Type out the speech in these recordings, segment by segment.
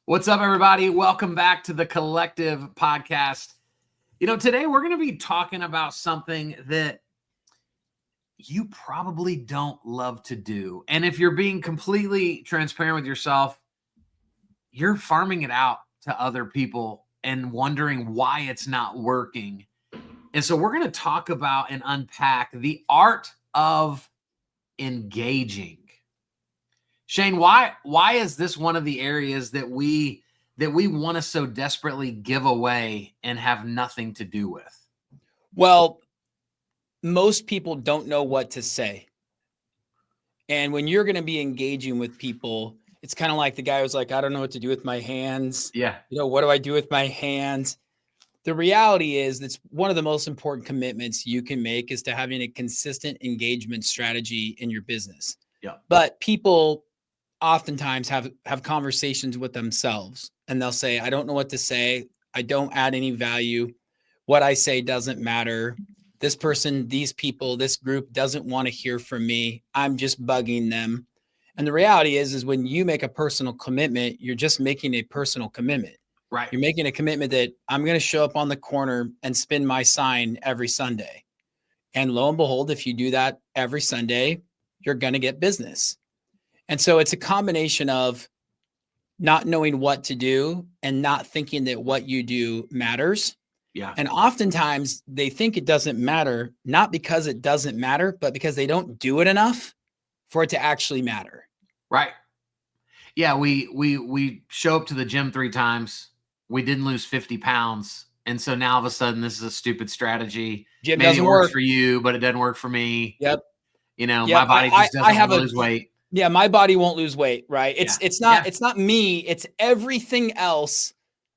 What's up, everybody? Welcome back to the Collective Podcast. Today we're going to be talking about something that you probably don't love to do. And if you're being completely transparent with yourself, you're farming it out to other people and wondering why it's not working. And so we're going to talk about and unpack the art of engaging. Shane, why is this one of the areas that we want to so desperately give away and have nothing to do with? Well, most people don't know what to say. And when you're going to be engaging with people, it's kind of like the guy who's like, I don't know what to do with my hands. Yeah. What do I do with my hands? The reality is that's one of the most important commitments you can make is to having a consistent engagement strategy in your business. Yeah. But people oftentimes have conversations with themselves and they'll say, I don't know what to say. I don't add any value. What I say doesn't matter. This person, these people, this group doesn't want to hear from me. I'm just bugging them. And the reality is when you make a personal commitment, you're just making a personal commitment. Right. You're making a commitment that I'm going to show up on the corner and spin my sign every Sunday. And lo and behold, if you do that every Sunday, you're going to get business. And so it's a combination of not knowing what to do and not thinking that what you do matters. Yeah. And oftentimes they think it doesn't matter, not because it doesn't matter, but because they don't do it enough for it to actually matter. Right. Yeah. We show up to the gym 3 times. We didn't lose 50 pounds. And so now all of a sudden this is a stupid strategy. Gym Maybe doesn't it works work for you, but it doesn't work for me. Yep. My body just doesn't want to lose weight. Yeah, my body won't lose weight, right? It's not me, it's everything else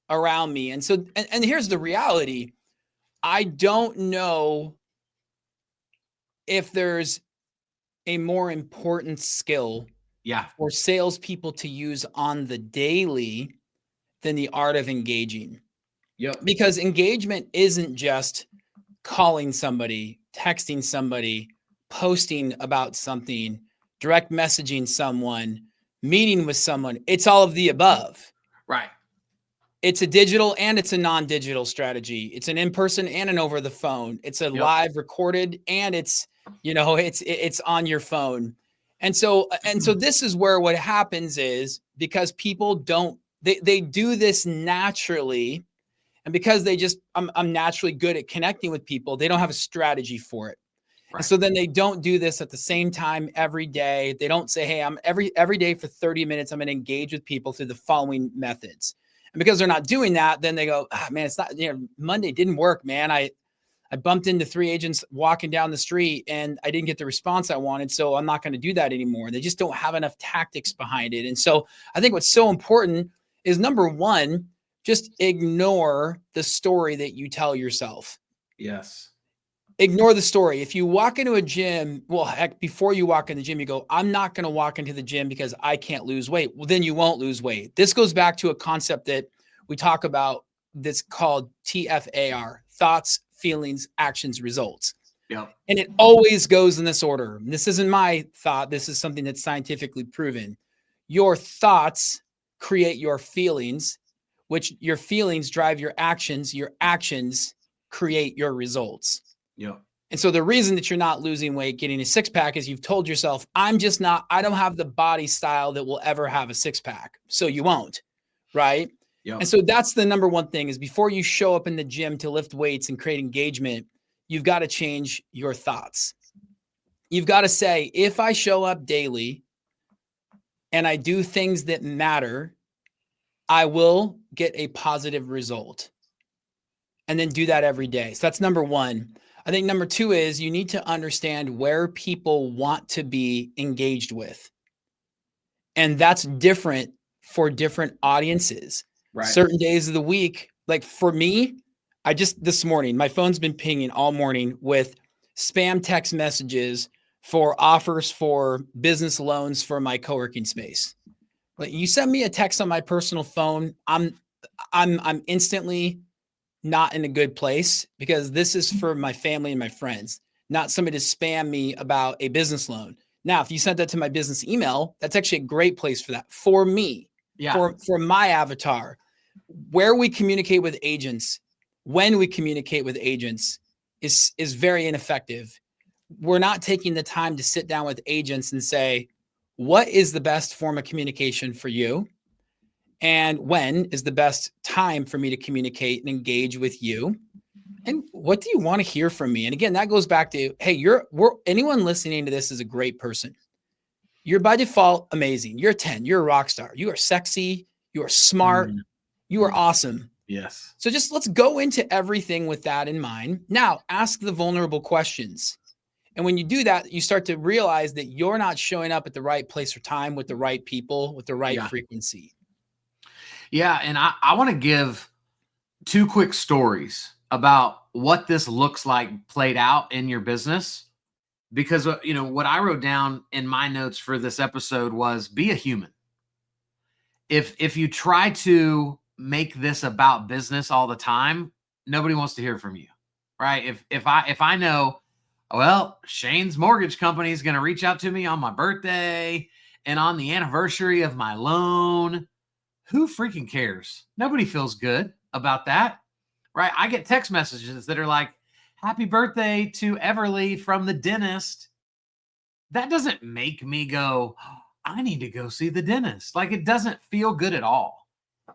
around me. And so and here's the reality. I don't know if there's a more important skill for salespeople to use on the daily than the art of engaging. Yep. Because engagement isn't just calling somebody, texting somebody, posting about something, direct messaging someone, meeting with someone. It's all of the above. Right. It's a digital and it's a non-digital strategy. It's an in-person and an over the phone. It's a live recorded and it's on your phone. And so this is where what happens is because people they do this naturally. And because I'm naturally good at connecting with people, they don't have a strategy for it. Right. And so then they don't do this at the same time every day. They don't say, hey, I'm every day for 30 minutes, I'm going to engage with people through the following methods. And because they're not doing that, then they go, man, it's not, Monday didn't work, man. I bumped into 3 agents walking down the street and I didn't get the response I wanted. So I'm not going to do that anymore. They just don't have enough tactics behind it. And so I think what's so important is number one, just ignore the story that you tell yourself. Yes. Ignore the story. If you walk into a gym, well, heck, before you walk in the gym, you go, I'm not going to walk into the gym because I can't lose weight. Well, then you won't lose weight. This goes back to a concept that we talk about that's called TFAR, thoughts, feelings, actions, results. Yep. And it always goes in this order. This isn't my thought. This is something that's scientifically proven. Your thoughts create your feelings, which your feelings drive your actions create your results. Yeah. And so the reason that you're not losing weight, getting a 6-pack is you've told yourself, I don't have the body style that will ever have a 6-pack. So you won't. Right. Yeah. And so that's the number one thing is before you show up in the gym to lift weights and create engagement, you've got to change your thoughts. You've got to say, if I show up daily and I do things that matter, I will get a positive result. And then do that every day. So that's number one. I think number two is you need to understand where people want to be engaged with. And that's different for different audiences. Right. Certain days of the week, like for me, this morning, my phone's been pinging all morning with spam text messages for offers for business loans for my co-working space. Like you send me a text on my personal phone, I'm instantly not in a good place because this is for my family and my friends, not somebody to spam me about a business loan. Now, if you sent that to my business email, that's actually a great place for that for me. for my avatar, where we communicate with agents, when we communicate with agents is very ineffective. We're not taking the time to sit down with agents and say, what is the best form of communication for you? And when is the best time for me to communicate and engage with you? And what do you want to hear from me? And again, that goes back to, hey, anyone listening to this is a great person. You're by default amazing. You're a 10. You're a rock star. You are sexy. You are smart. You are awesome. Yes. So just let's go into everything with that in mind. Now, ask the vulnerable questions. And when you do that, you start to realize that you're not showing up at the right place or time with the right people, with the right frequency. Yeah. And I want to give 2 quick stories about what this looks like played out in your business. Because, what I wrote down in my notes for this episode was be a human. If you try to make this about business all the time, nobody wants to hear from you, right? If I know, well, Shane's mortgage company is going to reach out to me on my birthday and on the anniversary of my loan, who freaking cares? Nobody feels good about that, right? I get text messages that are like, happy birthday to Everly from the dentist. That doesn't make me go, I need to go see the dentist. Like, it doesn't feel good at all.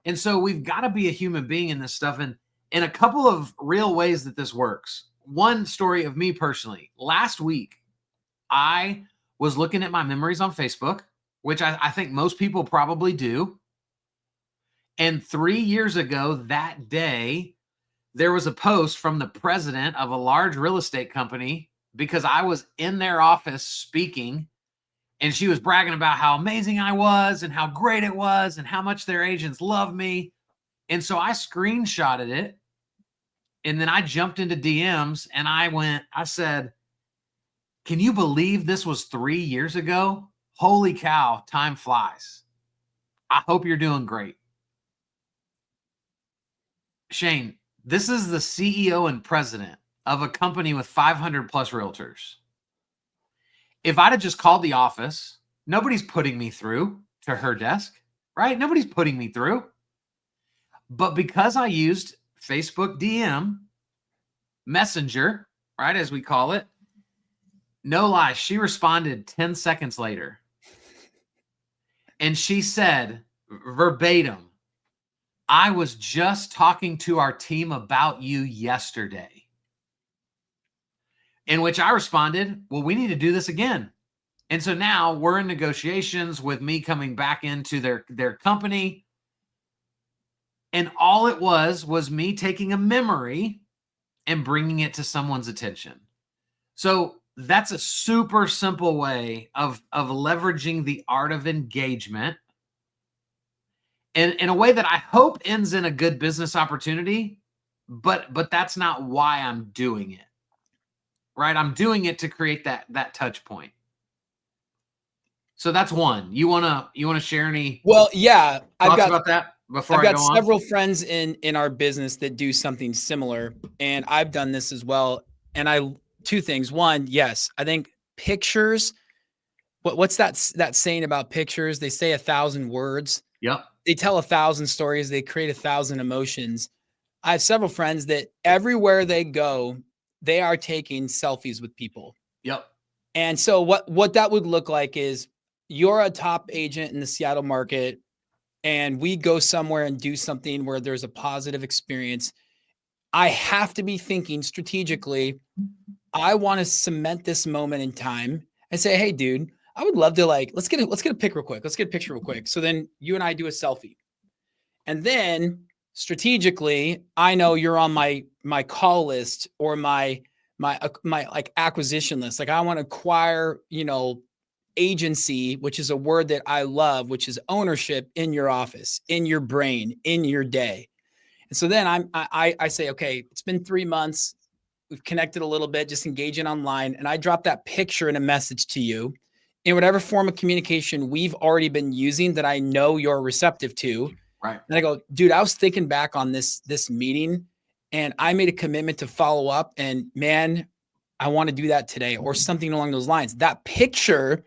And so we've got to be a human being in this stuff. And in a couple of real ways that this works. One story of me personally, last week, I was looking at my memories on Facebook, which I think most people probably do. And 3 years ago that day, there was a post from the president of a large real estate company because I was in their office speaking, and she was bragging about how amazing I was and how great it was and how much their agents love me. And so I screenshotted it, and then I jumped into DMs and I said, can you believe this was 3 years ago? Holy cow, time flies. I hope you're doing great. Shane, this is the CEO and president of a company with 500 plus realtors. If I'd have just called the office, nobody's putting me through to her desk, right? Nobody's putting me through. But because I used Facebook DM, Messenger, right, as we call it, no lie, she responded 10 seconds later. And she said verbatim, I was just talking to our team about you yesterday. In which I responded, well, we need to do this again. And so now we're in negotiations with me coming back into their company. And all it was me taking a memory and bringing it to someone's attention. So that's a super simple way of leveraging the art of engagement in a way that I hope ends in a good business opportunity, but that's not why I'm doing it, right? I'm doing it to create that touch point. So that's one. You wanna share any? Well, yeah, I've got about that before I've I got go on? several friends in our business that do something similar, and I've done this as well. And two things. One, yes, I think pictures. What's that saying about pictures? They say 1,000 words. Yep. They tell 1,000 stories. They create 1,000 emotions. I have several friends that everywhere they go, they are taking selfies with people. Yep. And so what that would look like is you're a top agent in the Seattle market, and we go somewhere and do something where there's a positive experience. I have to be thinking strategically. I want to cement this moment in time and say, hey, dude, I would love to let's get a pic real quick. Let's get a picture real quick. So then you and I do a selfie. And then strategically, I know you're on my call list or my like acquisition list. Like I want to acquire, agency, which is a word that I love, which is ownership in your office, in your brain, in your day. And so then I say, okay, it's been 3 months. We've connected a little bit, just engaging online. And I drop that picture in a message to you in whatever form of communication we've already been using that I know you're receptive to. Right. And I go, dude, I was thinking back on this meeting, and I made a commitment to follow up, and man, I want to do that today, or something along those lines. That picture,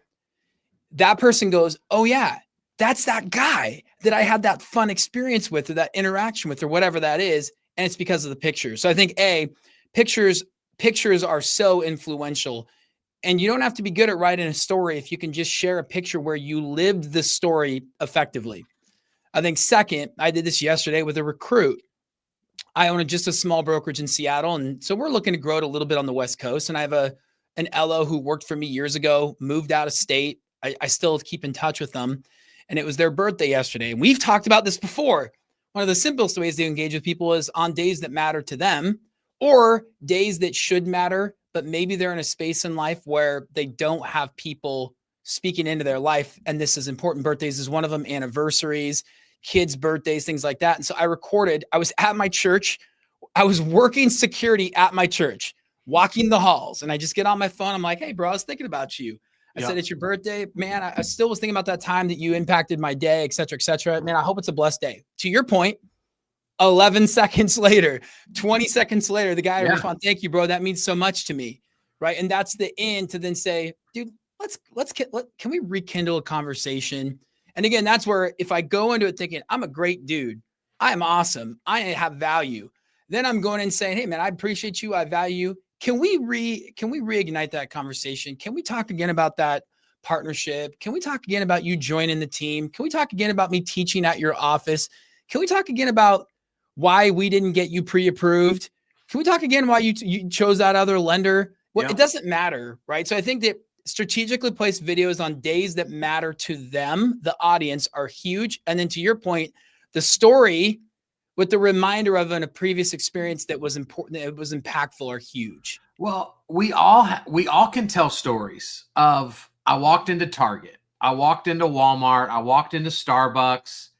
that person goes, oh yeah, that's that guy that I had that fun experience with, or that interaction with, or whatever that is. And it's because of the pictures. So I think pictures are so influential, and you don't have to be good at writing a story if you can just share a picture where you lived the story effectively. I think second, I did this yesterday with a recruit. I own just a small brokerage in Seattle. And so we're looking to grow it a little bit on the West Coast. And I have an LO who worked for me years ago, moved out of state. I still keep in touch with them. And it was their birthday yesterday. And we've talked about this before. One of the simplest ways to engage with people is on days that matter to them, or days that should matter, but maybe they're in a space in life where they don't have people speaking into their life. And this is important. Birthdays is one of them, anniversaries, kids' birthdays, things like that. And so I was at my church. I was working security at my church, walking the halls. And I just get on my phone. I'm like, hey, bro, I was thinking about you. I said, it's your birthday, man. I still was thinking about that time that you impacted my day, et cetera, et cetera. Man, I hope it's a blessed day. To your point, 11 seconds later, 20 seconds later, the guy responds, thank you, bro. That means so much to me. Right. And that's the end to then say, dude, can we rekindle a conversation? And again, that's where if I go into it thinking I'm a great dude, I'm awesome, I have value, then I'm going and saying, hey man, I appreciate you, I value you. Can we reignite that conversation? Can we talk again about that partnership? Can we talk again about you joining the team? Can we talk again about me teaching at your office? Can we talk again about why we didn't get you pre-approved? Can we talk again why you chose that other lender? Well, it doesn't matter, right? So I think that strategically placed videos on days that matter to them, the audience, are huge. And then to your point, the story with the reminder of a previous experience that was important, it was impactful, are huge. Well, we all can tell stories of, I walked into Target, I walked into Walmart, I walked into Starbucks,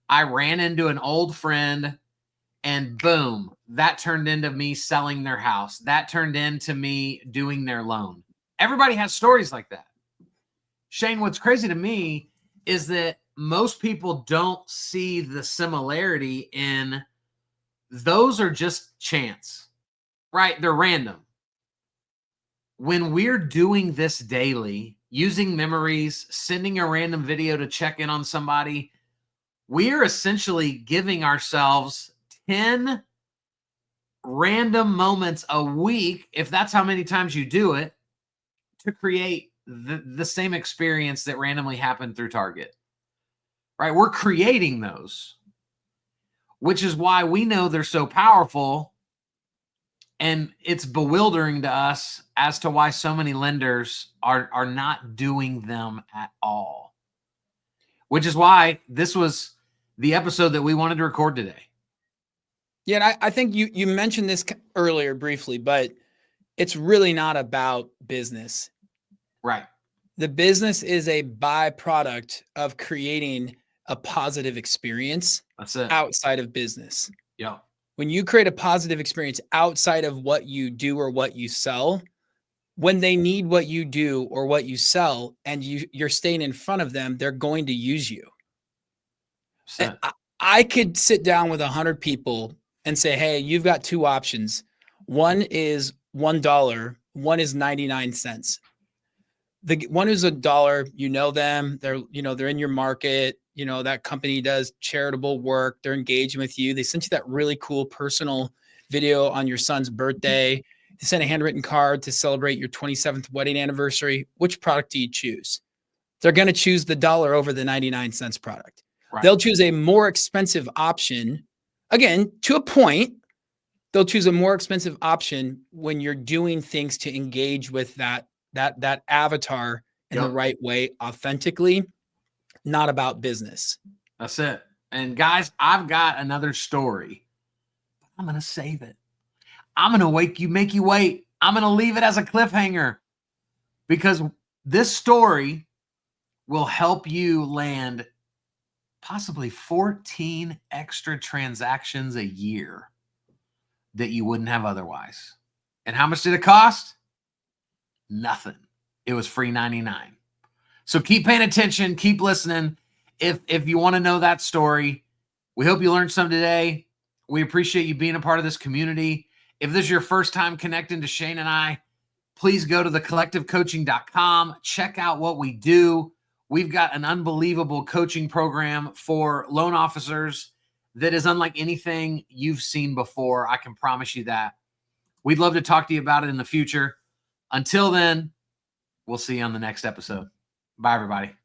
I ran into an old friend, and boom, that turned into me selling their house. That turned into me doing their loan. Everybody has stories like that. Shane, what's crazy to me is that most people don't see the similarity in those are just chance, right? They're random. When we're doing this daily, using memories, sending a random video to check in on somebody, we're essentially giving ourselves 10 random moments a week, if that's how many times you do it, to create the same experience that randomly happened through Target, right? We're creating those, which is why we know they're so powerful. And it's bewildering to us as to why so many lenders are not doing them at all, which is why this was the episode that we wanted to record today. Yeah, and I think you mentioned this earlier briefly, but it's really not about business. Right. The business is a byproduct of creating a positive experience outside of business. Yeah. When you create a positive experience outside of what you do or what you sell, when they need what you do or what you sell and you're staying in front of them, they're going to use you. I could sit down with 100 people and say, hey, you've got two options. One is $1, one is 99 cents. The one who's $1, you know them, they're in your market, that company does charitable work, they're engaging with you. They sent you that really cool personal video on your son's birthday. They sent a handwritten card to celebrate your 27th wedding anniversary. Which product do you choose? They're going to choose the $1 over the 99 cents product. Right. They'll choose a more expensive option. Again, to a point, they'll choose a more expensive option when you're doing things to engage with that avatar in the right way, authentically, not about business. That's it. And guys, I've got another story. I'm going to save it. I'm going to make you wait. I'm going to leave it as a cliffhanger because this story will help you land possibly 14 extra transactions a year that you wouldn't have otherwise. And how much did it cost? Nothing. It was free 99. So keep paying attention, keep listening. If you want to know that story, we hope you learned some today. We appreciate you being a part of this community. If this is your first time connecting to Shane and I, please go to thecollectivecoaching.com. Check out what we do. We've got an unbelievable coaching program for loan officers that is unlike anything you've seen before. I can promise you that. We'd love to talk to you about it in the future. Until then, we'll see you on the next episode. Bye, everybody.